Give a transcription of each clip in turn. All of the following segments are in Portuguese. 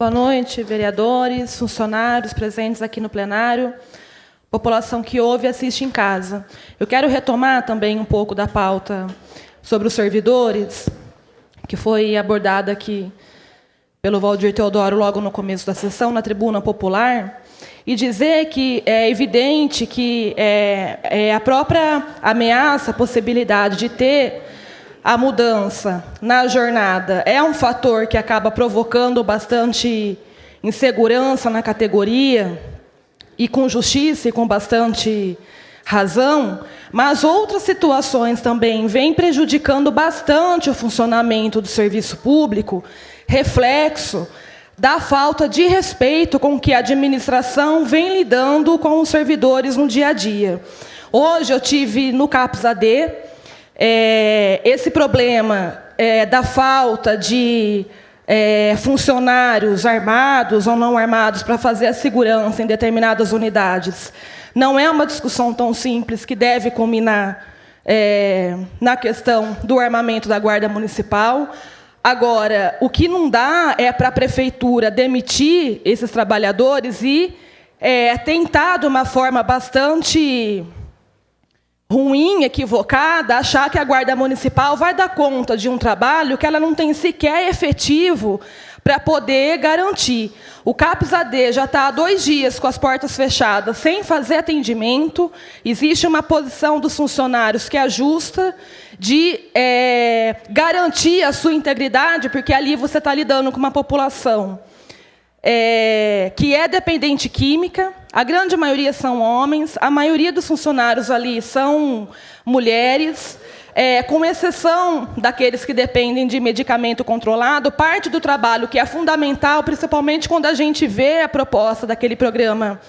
Boa noite, vereadores, funcionários presentes aqui no plenário, população que ouve e assiste em casa. Eu quero retomar também um pouco da pauta sobre os servidores, que foi abordada aqui pelo Valdir Teodoro logo no começo da sessão, na tribuna popular, e dizer que é evidente que a própria ameaça, a possibilidade de ter a mudança na jornada é um fator que acaba provocando bastante insegurança na categoria, e com justiça e com bastante razão, mas outras situações também vêm prejudicando bastante o funcionamento do serviço público, reflexo da falta de respeito com que a administração vem lidando com os servidores no dia a dia. Hoje eu tive no CAPS-AD esse problema da falta de funcionários armados ou não armados para fazer a segurança em determinadas unidades. Não é uma discussão tão simples que deve culminar na questão do armamento da Guarda Municipal. Agora, o que não dá é para a prefeitura demitir esses trabalhadores e tentar, de uma forma bastante ruim, equivocada, achar que a Guarda Municipal vai dar conta de um trabalho que ela não tem sequer efetivo para poder garantir. O CAPS-AD já está há 2 dias com as portas fechadas, sem fazer atendimento. Existe uma posição dos funcionários que é justa de garantir a sua integridade, porque ali você está lidando com uma população que é dependente química, a grande maioria são homens, a maioria dos funcionários ali são mulheres, com exceção daqueles que dependem de medicamento controlado. Parte do trabalho que é fundamental, principalmente quando a gente vê a proposta daquele programa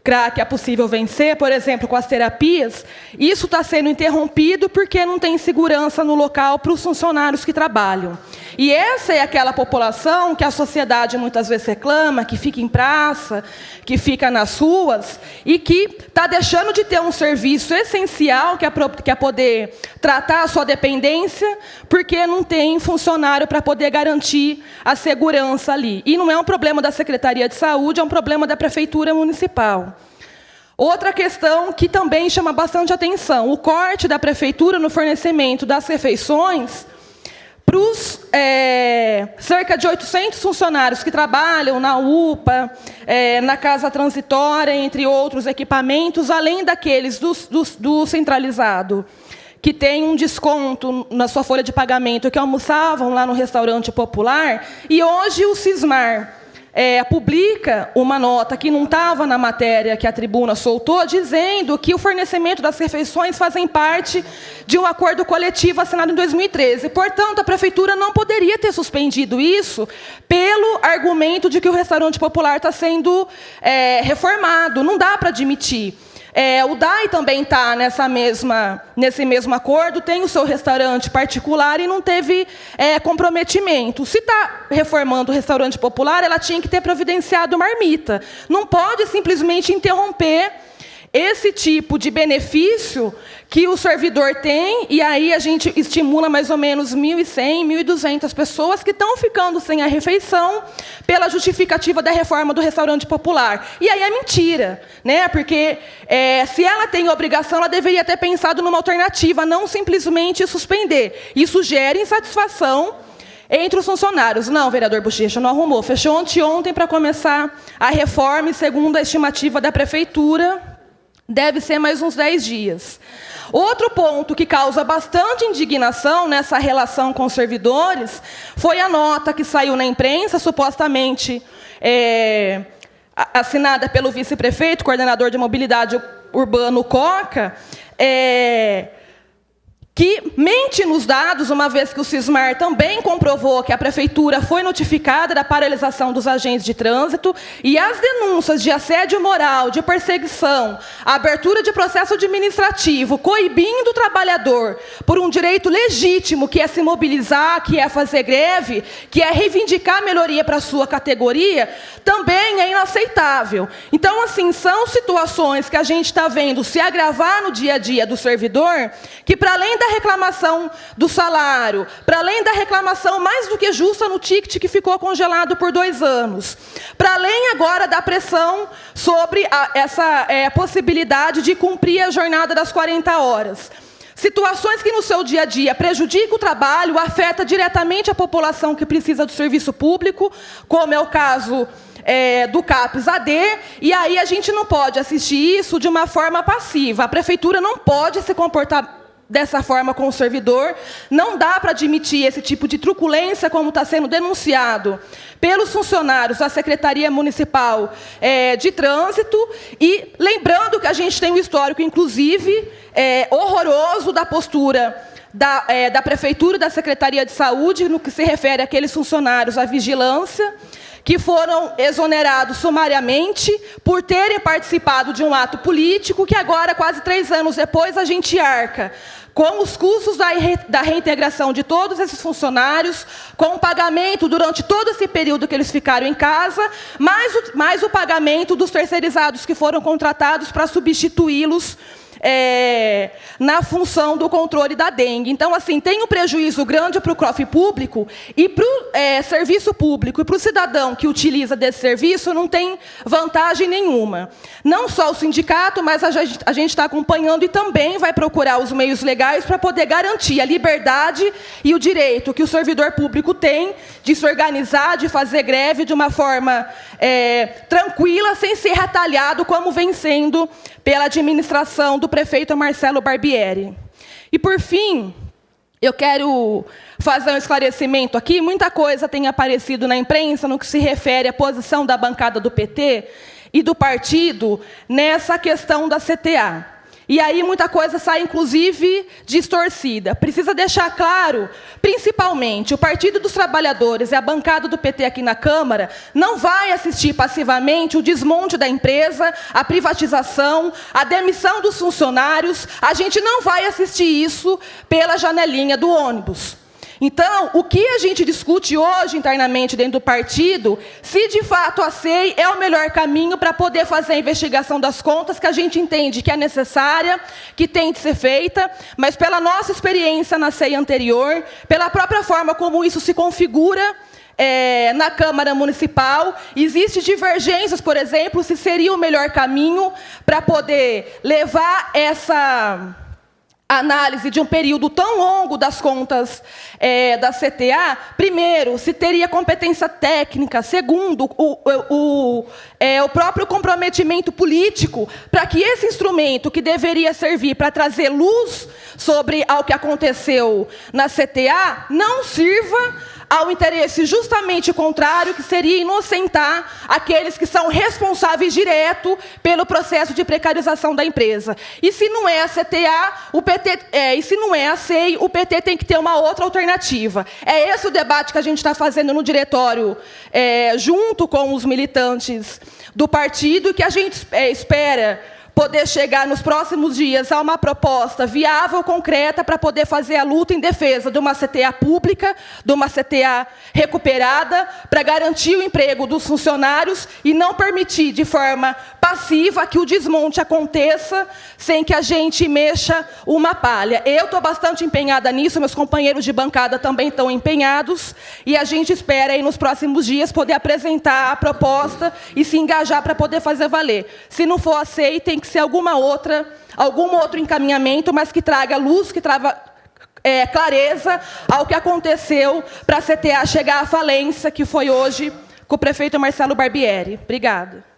CRAC, é possível vencer, por exemplo, com as terapias, isso está sendo interrompido porque não tem segurança no local para os funcionários que trabalham. E essa é aquela população que a sociedade muitas vezes reclama, que fica em praça, que fica nas ruas, e que está deixando de ter um serviço essencial, que é poder tratar a sua dependência, porque não tem funcionário para poder garantir a segurança ali. E não é um problema da Secretaria de Saúde, é um problema da Prefeitura Municipal. Outra questão que também chama bastante atenção, o corte da Prefeitura no fornecimento das refeições para os cerca de 800 funcionários que trabalham na UPA, na Casa Transitória, entre outros equipamentos, além daqueles do centralizado, que tem um desconto na sua folha de pagamento, que almoçavam lá no restaurante popular, e hoje o Cismar publica uma nota que não estava na matéria que a tribuna soltou, dizendo que o fornecimento das refeições fazem parte de um acordo coletivo assinado em 2013. Portanto, a prefeitura não poderia ter suspendido isso pelo argumento de que o restaurante popular está sendo reformado. Não dá para admitir. O DAI também está nesse mesmo acordo, tem o seu restaurante particular e não teve comprometimento. Se está reformando o restaurante popular, ela tinha que ter providenciado marmita. Não pode simplesmente interromper esse tipo de benefício que o servidor tem, e aí a gente estimula mais ou menos 1.100, 1.200 pessoas que estão ficando sem a refeição pela justificativa da reforma do restaurante popular. E aí é mentira, né? Porque se ela tem obrigação, ela deveria ter pensado numa alternativa, não simplesmente suspender. Isso gera insatisfação entre os funcionários. Não, vereador Bochecha, não arrumou. Fechou ontem para começar a reforma, e segundo a estimativa da prefeitura, deve ser mais uns 10 dias. Outro ponto que causa bastante indignação nessa relação com os servidores foi a nota que saiu na imprensa, supostamente assinada pelo vice-prefeito, coordenador de mobilidade urbano Coca, que mente nos dados, uma vez que o Cismar também comprovou que a prefeitura foi notificada da paralisação dos agentes de trânsito, e as denúncias de assédio moral, de perseguição, a abertura de processo administrativo, coibindo o trabalhador por um direito legítimo, que é se mobilizar, que é fazer greve, que é reivindicar melhoria para a sua categoria, também é inaceitável. Então, assim, são situações que a gente está vendo se agravar no dia a dia do servidor, que, para além da da reclamação do salário, para além da reclamação mais do que justa no ticket que ficou congelado por 2 anos, para além agora da pressão sobre essa possibilidade de cumprir a jornada das 40 horas. Situações que no seu dia a dia prejudicam o trabalho, afeta diretamente a população que precisa do serviço público, como é o caso do CAPES-AD, e aí a gente não pode assistir isso de uma forma passiva. A prefeitura não pode se comportar dessa forma com o servidor, não dá para admitir esse tipo de truculência como está sendo denunciado pelos funcionários da Secretaria Municipal de Trânsito, e lembrando que a gente tem um histórico, inclusive, horroroso da postura da Prefeitura e da Secretaria de Saúde, no que se refere àqueles funcionários à vigilância, que foram exonerados sumariamente por terem participado de um ato político, que agora, quase 3 anos depois, a gente arca com os custos da reintegração de todos esses funcionários, com o pagamento durante todo esse período que eles ficaram em casa, mais o pagamento dos terceirizados que foram contratados para substituí-los na função do controle da dengue. Então, assim, tem um prejuízo grande para o cofre público e para o serviço público, e para o cidadão que utiliza desse serviço não tem vantagem nenhuma. Não só o sindicato, mas a gente está acompanhando e também vai procurar os meios legais para poder garantir a liberdade e o direito que o servidor público tem de se organizar, de fazer greve de uma forma tranquila, sem ser retalhado, como vem sendo pela administração do prefeito Marcelo Barbieri. E, por fim, eu quero fazer um esclarecimento aqui. Muita coisa tem aparecido na imprensa no que se refere à posição da bancada do PT e do partido nessa questão da CTA. E aí muita coisa sai, inclusive, distorcida. Precisa deixar claro, principalmente, o Partido dos Trabalhadores e a bancada do PT aqui na Câmara não vai assistir passivamente o desmonte da empresa, a privatização, a demissão dos funcionários. A gente não vai assistir isso pela janelinha do ônibus. Então, o que a gente discute hoje internamente dentro do partido, se de fato a SEI é o melhor caminho para poder fazer a investigação das contas, que a gente entende que é necessária, que tem de ser feita, mas pela nossa experiência na SEI anterior, pela própria forma como isso se configura na Câmara Municipal, existem divergências, por exemplo, se seria o melhor caminho para poder levar essa análise de um período tão longo das contas da CTA. Primeiro, se teria competência técnica. Segundo, o próprio comprometimento político para que esse instrumento, que deveria servir para trazer luz sobre ao que aconteceu na CTA, não sirva ao interesse justamente contrário, que seria inocentar aqueles que são responsáveis direto pelo processo de precarização da empresa. E se não é a CTA, o PT, e se não é a SEI, o PT tem que ter uma outra alternativa. É esse o debate que a gente está fazendo no diretório, junto com os militantes do partido, e que a gente espera poder chegar nos próximos dias a uma proposta viável, concreta, para poder fazer a luta em defesa de uma CTA pública, de uma CTA recuperada, para garantir o emprego dos funcionários e não permitir de forma passiva que o desmonte aconteça sem que a gente mexa uma palha. Eu estou bastante empenhada nisso, meus companheiros de bancada também estão empenhados, e a gente espera aí nos próximos dias poder apresentar a proposta e se engajar para poder fazer valer. Se não for aceito, tem que ser algum outro encaminhamento, mas que traga luz, que traga clareza ao que aconteceu para a CTA chegar à falência, que foi hoje com o prefeito Marcelo Barbieri. Obrigada.